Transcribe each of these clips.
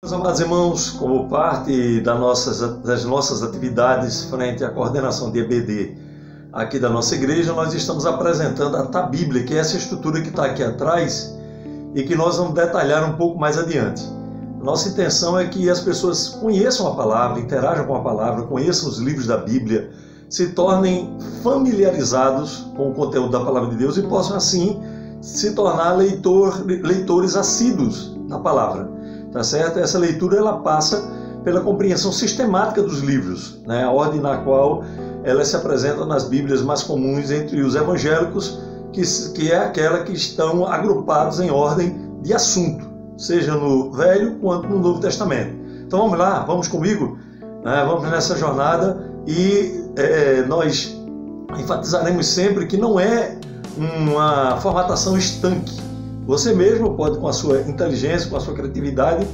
Meus amados irmãos, como parte das nossas atividades frente à coordenação de EBD aqui da nossa igreja, nós estamos apresentando a Bíblia, que é essa estrutura que está aqui atrás e que nós vamos detalhar um pouco mais adiante. Nossa intenção é que as pessoas conheçam a palavra, interajam com a palavra, conheçam os livros da Bíblia, se tornem familiarizados com o conteúdo da palavra de Deus e possam assim se tornar leitores assíduos da palavra. Tá certo? Essa leitura ela passa pela compreensão sistemática dos livros, né? A ordem na qual ela se apresenta nas Bíblias mais comuns entre os evangélicos, que é aquela que estão agrupados em ordem de assunto, seja no Velho quanto no Novo Testamento. Então vamos lá, vamos comigo, né? Vamos nessa jornada e nós enfatizaremos sempre que não é uma formatação estanque. Você mesmo pode, com a sua inteligência, com a sua criatividade,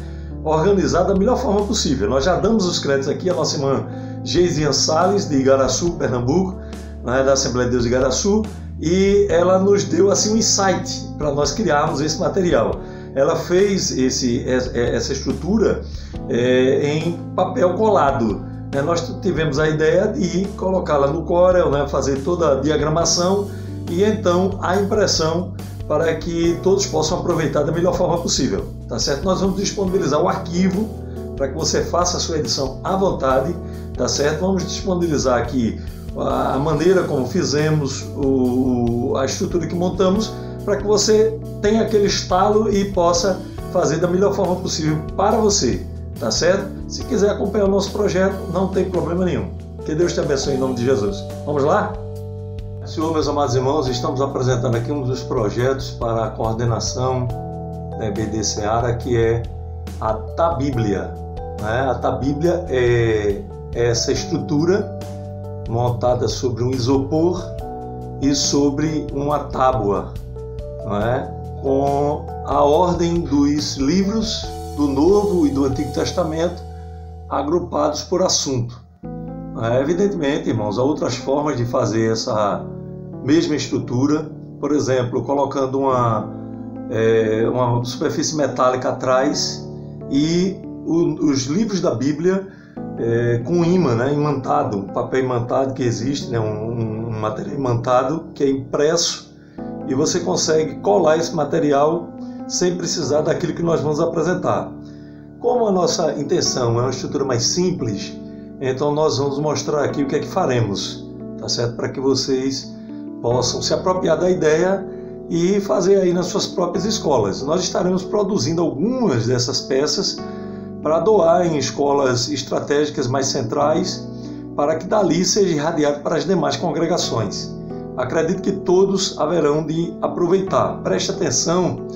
organizar da melhor forma possível. Nós já damos os créditos aqui à nossa irmã Geisiane Salles, de Igaraçu, Pernambuco, né, da Assembleia de Deus de Igaraçu, e ela nos deu assim um insight para nós criarmos esse material. Ela fez essa estrutura em papel colado. Nós tivemos a ideia de colocá-la no Corel, né, fazer toda a diagramação e então a impressão para que todos possam aproveitar da melhor forma possível, tá certo? Nós vamos disponibilizar o arquivo para que você faça a sua edição à vontade, tá certo? Vamos disponibilizar aqui a maneira como fizemos, a estrutura que montamos, para que você tenha aquele estalo e possa fazer da melhor forma possível para você, tá certo? Se quiser acompanhar o nosso projeto, não tem problema nenhum. Que Deus te abençoe em nome de Jesus. Vamos lá? Senhor, meus amados irmãos, estamos apresentando aqui um dos projetos para a coordenação da EBD Seara, que é a Bíblia. A Bíblia é essa estrutura montada sobre um isopor e sobre uma tábua, com a ordem dos livros do Novo e do Antigo Testamento agrupados por assunto. Evidentemente, irmãos, há outras formas de fazer essa mesma estrutura, por exemplo, colocando uma superfície metálica atrás e os livros da Bíblia com imã, imantado, um papel imantado que existe, um material imantado que é impresso e você consegue colar esse material sem precisar daquilo que nós vamos apresentar. Como a nossa intenção é uma estrutura mais simples, então nós vamos mostrar aqui o que é que faremos, tá certo? Para que vocês possam se apropriar da ideia e fazer aí nas suas próprias escolas. Nós estaremos produzindo algumas dessas peças para doar em escolas estratégicas mais centrais, para que dali seja irradiado para as demais congregações. Acredito que todos haverão de aproveitar. Preste atenção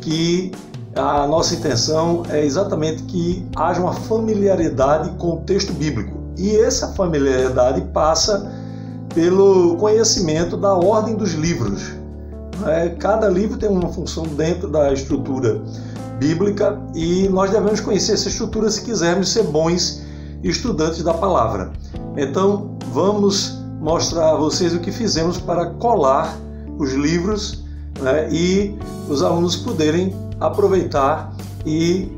que a nossa intenção é exatamente que haja uma familiaridade com o texto bíblico. E essa familiaridade passa pelo conhecimento da ordem dos livros. Cada livro tem uma função dentro da estrutura bíblica e nós devemos conhecer essa estrutura se quisermos ser bons estudantes da palavra. Então, vamos mostrar a vocês o que fizemos para colar os livros, e os alunos poderem aproveitar e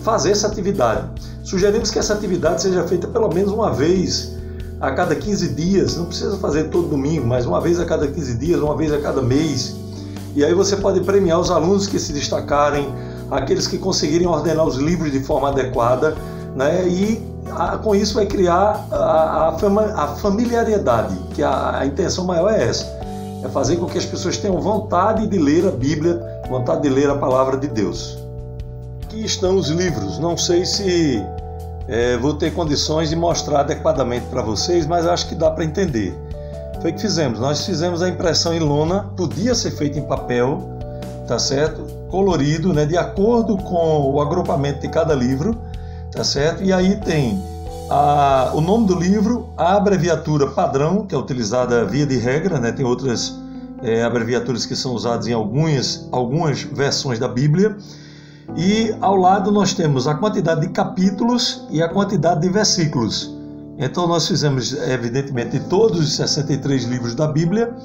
fazer essa atividade. Sugerimos que essa atividade seja feita pelo menos uma vez a cada 15 dias, não precisa fazer todo domingo, mas uma vez a cada 15 dias, uma vez a cada mês. E aí você pode premiar os alunos que se destacarem, aqueles que conseguirem ordenar os livros de forma adequada, e com isso vai criar a familiaridade, que a intenção maior é essa, é fazer com que as pessoas tenham vontade de ler a Bíblia, vontade de ler a palavra de Deus. Aqui estão os livros, não sei se vou ter condições de mostrar adequadamente para vocês, mas acho que dá para entender. Foi o que fizemos, nós fizemos a impressão em lona, podia ser feita em papel, tá certo? Colorido, de acordo com o agrupamento de cada livro, tá certo? E aí tem o nome do livro, a abreviatura padrão, que é utilizada via de regra, tem outras abreviaturas que são usadas em algumas versões da Bíblia. E ao lado nós temos a quantidade de capítulos e a quantidade de versículos. Então nós fizemos, evidentemente, todos os 63 livros da Bíblia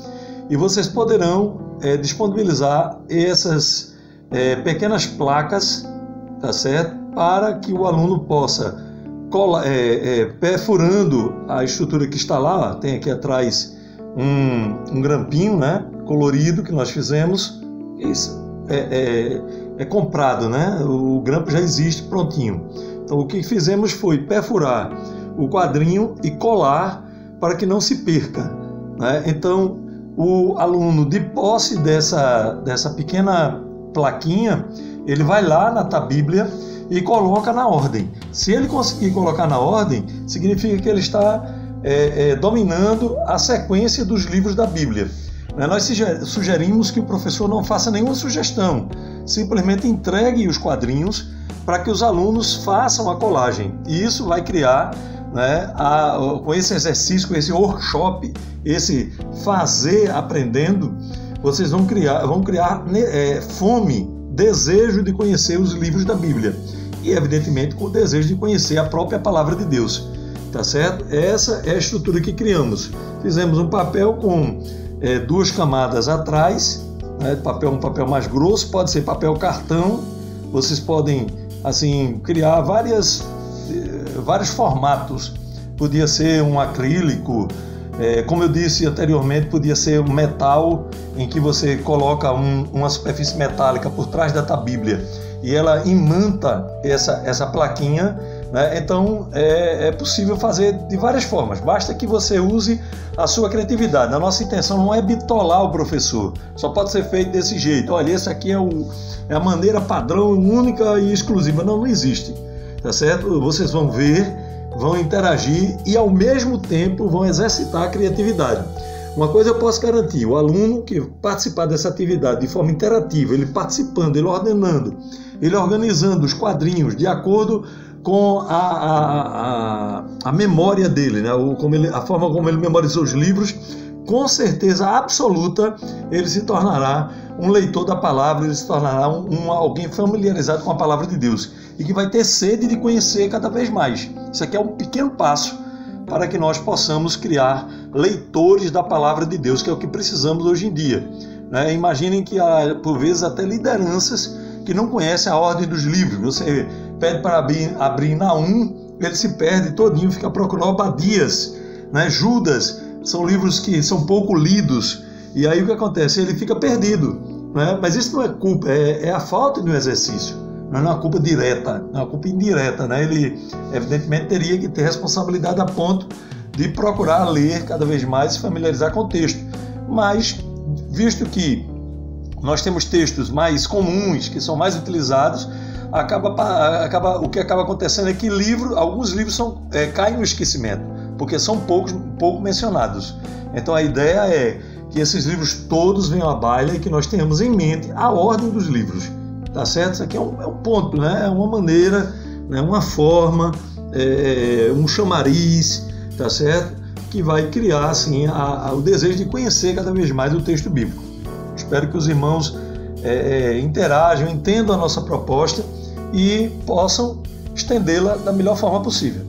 e vocês poderão disponibilizar essas pequenas placas tá certo? Para que o aluno possa, perfurando a estrutura que está lá, ó, tem aqui atrás um grampinho, né, colorido que nós fizemos. Isso é comprado, né? O grampo já existe prontinho. Então o que fizemos foi perfurar o quadrinho e colar para que não se perca, né? Então o aluno, de posse dessa pequena plaquinha, ele vai lá na Tabíblia e coloca na ordem. Se ele conseguir colocar na ordem, significa que ele está dominando a sequência dos livros da Bíblia. Nós sugerimos que o professor não faça nenhuma sugestão, simplesmente entregue os quadrinhos para que os alunos façam a colagem. E isso vai criar, né, com esse exercício, com esse workshop, esse fazer aprendendo, vocês vão criar fome, desejo de conhecer os livros da Bíblia e, evidentemente, com o desejo de conhecer a própria palavra de Deus, tá certo? Essa é a estrutura que criamos. Fizemos um papel com 2 camadas atrás, né, um papel mais grosso, pode ser papel cartão. Vocês podem assim criar vários formatos. Podia ser um acrílico, como eu disse anteriormente, podia ser um metal em que você coloca uma superfície metálica por trás da Bíblia e ela imanta essa plaquinha, né? Então é possível fazer de várias formas, basta que você use a sua criatividade. A nossa intenção não é bitolar o professor, só pode ser feito desse jeito. Olha, esse aqui é a maneira padrão, única e exclusiva. Não existe, tá certo? Vocês vão ver, vão interagir e ao mesmo tempo vão exercitar a criatividade. Uma coisa eu posso garantir: o aluno que participar dessa atividade de forma interativa, ele participando, ele ordenando, ele organizando os quadrinhos de acordo com a memória dele, né? A forma como ele memorizou os livros, com certeza absoluta ele se tornará um leitor da palavra, ele se tornará alguém familiarizado com a palavra de Deus e que vai ter sede de conhecer cada vez mais. Isso aqui é um pequeno passo para que nós possamos criar leitores da palavra de Deus, que é o que precisamos hoje em dia, né? Imaginem que há, por vezes, até lideranças que não conhecem a ordem dos livros. Você pede para abrir Naum, ele se perde todinho, fica procurando Obadias, né? Judas, são livros que são pouco lidos, e aí o que acontece? Ele fica perdido, né? Mas isso não é culpa, é a falta de um exercício. Não é uma culpa direta, é uma culpa indireta, né? Ele, evidentemente, teria que ter responsabilidade a ponto de procurar ler cada vez mais e se familiarizar com o texto. Mas, visto que nós temos textos mais comuns, que são mais utilizados, o que acaba acontecendo é que alguns livros caem no esquecimento, porque são pouco mencionados. Então a ideia é que esses livros todos venham à baila e que nós tenhamos em mente a ordem dos livros. Tá certo? Isso aqui é um ponto, né? É uma maneira, né? Uma forma, um chamariz, tá certo? Que vai criar assim, o desejo de conhecer cada vez mais o texto bíblico. Espero que os irmãos interajam, entendam a nossa proposta e possam estendê-la da melhor forma possível.